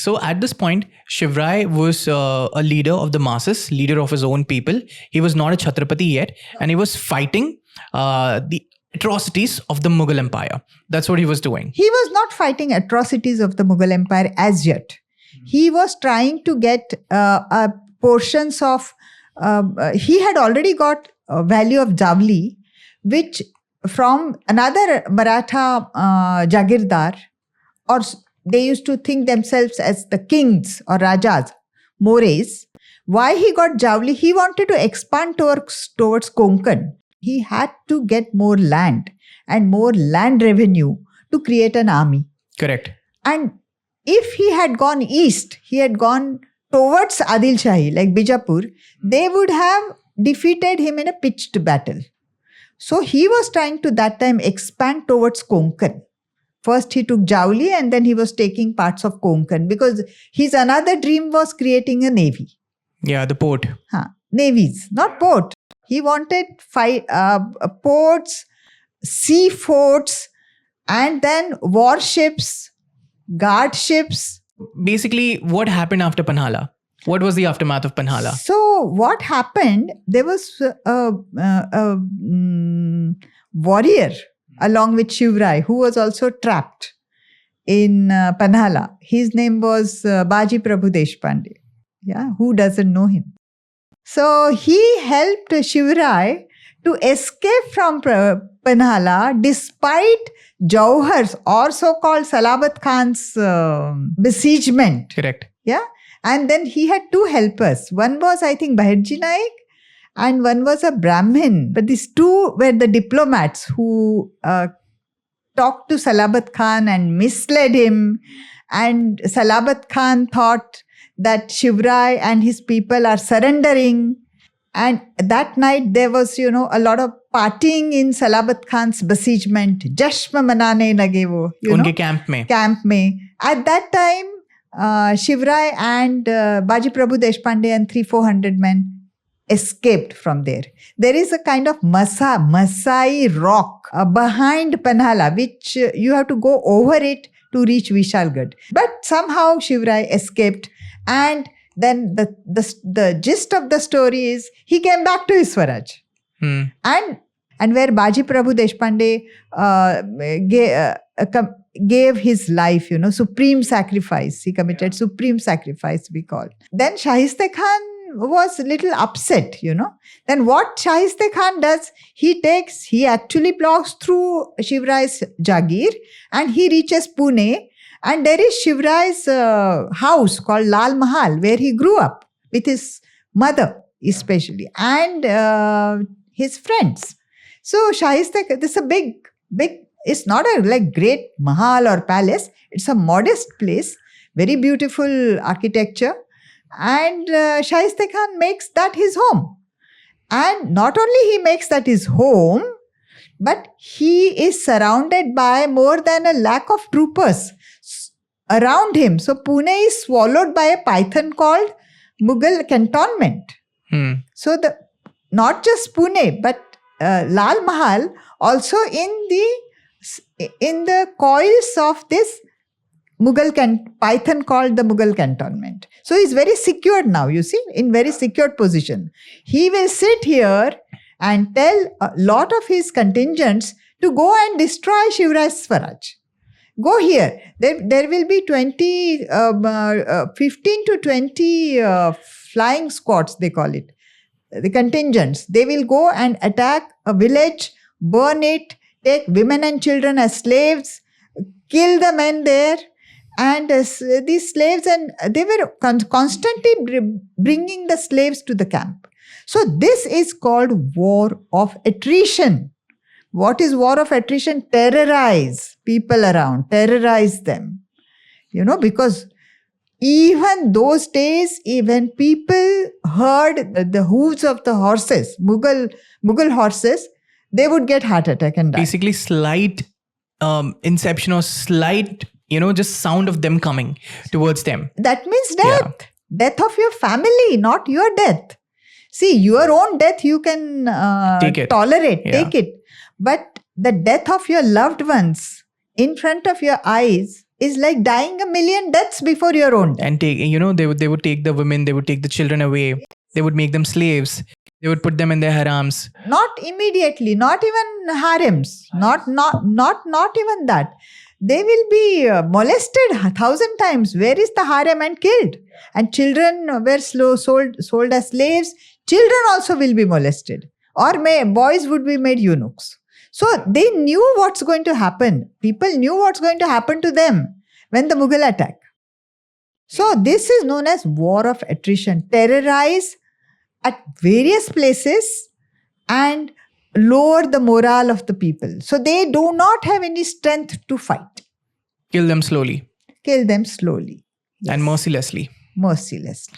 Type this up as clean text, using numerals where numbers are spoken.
So at this point, Shivrai was a leader of the masses, leader of his own people. He was not a Chhatrapati yet, and he was fighting the atrocities of the Mughal Empire. That's what he was doing. He was not fighting atrocities of the Mughal Empire as yet. He was trying to get portions of, he had already got value of Javli, which from another Maratha Jagirdar, or they used to think themselves as the kings or Rajas, Mores. Why he got Javli? He wanted to expand towards Konkan. He had to get more land and more land revenue to create an army. Correct. And if he had gone east, he had gone towards Adil Shahi, like Bijapur, they would have defeated him in a pitched battle. So he was trying to that time expand towards Konkan. First he took Javli and then he was taking parts of Konkan because his another dream was creating a navy. Yeah, the port. Navies, not port. He wanted ports, sea forts, and then warships, guard ships. Basically, what happened after Panhala? What was the aftermath of Panhala? So what happened, there was a warrior along with Shivrai who was also trapped in Panhala. His name was Baji Prabhu Deshpande. Yeah, who doesn't know him? So he helped Shivrai to escape from Panhala despite Jauhar's or so-called Salabat Khan's besiegement. Correct. Yeah. And then he had two helpers. One was, I think, Bahirji Naik and one was a Brahmin. But these two were the diplomats who talked to Salabat Khan and misled him. And Salabat Khan thought that Shivrai and his people are surrendering. And that night there was, a lot of partying in Salabat Khan's besiegement. Jashn manane lage wo, Unke camp mein. Camp mein. At that time, Shivrai and Baji Prabhu Deshpande and 300-400 men escaped from there. There is a kind of Masai rock behind Panhala, which you have to go over it to reach Vishalgarh. But somehow Shivrai escaped, and then the gist of the story is he came back to his Swaraj. And where Baji Prabhu Deshpande gave his life, supreme sacrifice. He committed supreme sacrifice, we call. Then Shahiste Khan was a little upset, Then what Shahiste Khan does, he actually plows through Shivrai's Jagir and he reaches Pune. And there is Shivrai's house called Lal Mahal, where he grew up with his mother especially and his friends. So Shahiste, this is a big, it's not a great mahal or palace. It's a modest place, very beautiful architecture. And Shahiste Khan makes that his home. And not only he makes that his home, but he is surrounded by more than 100,000 of troopers around him. So Pune is swallowed by a python called Mughal cantonment. So not just Pune, but Lal Mahal also in the coils of this Mughal python called the Mughal cantonment. So he's very secured now, you see, in very secured position. He will sit here and tell a lot of his contingents to go and destroy Shivrai's Swaraj. Go here. There will be 15 to 20 flying squads, they call it. The contingents. They will go and attack a village, burn it, take women and children as slaves, kill the men there. And these slaves, and they were constantly bringing the slaves to the camp. So this is called war of attrition. What is war of attrition? Terrorize people around, terrorize them. Because even those days, when people heard the hooves of the horses, Mughal horses, they would get heart attack and die. Basically, slight inception or slight, just sound of them coming towards them. That means death. Yeah. Death of your family, not your death. See, your own death you can tolerate, take it. But the death of your loved ones in front of your eyes, is like dying a million deaths before your own death. And they would take the women, they would take the children away, they would make them slaves, they would put them in their harems. Not immediately, not even harems, not even that. They will be molested 1,000 times. Where is the harem? And killed. And children were sold as slaves. Children also will be molested. Or boys would be made eunuchs. So they knew what's going to happen. People knew what's going to happen to them when the Mughal attack. So this is known as war of attrition. Terrorize at various places and lower the morale of the people. So they do not have any strength to fight. Kill them slowly Kill them slowly. and mercilessly. Mercilessly.